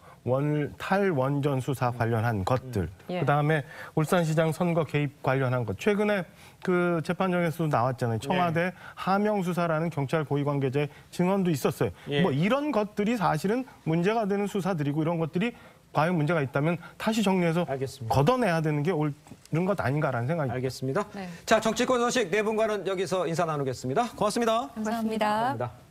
탈원전 수사 관련한 것들, 예. 그다음에 울산시장 선거 개입 관련한 것. 최근에 그 재판정에서도 나왔잖아요. 청와대 하명 수사라는 경찰 고위 관계자의 증언도 있었어요. 예. 뭐 이런 것들이 사실은 문제가 되는 수사들이고 이런 것들이 과연 문제가 있다면 다시 정리해서 알겠습니다. 걷어내야 되는 게 옳은 것 아닌가라는 생각이 알겠습니다. 네. 자, 정치권 소식 네 분과는 여기서 인사 나누겠습니다. 고맙습니다. 감사합니다. 감사합니다.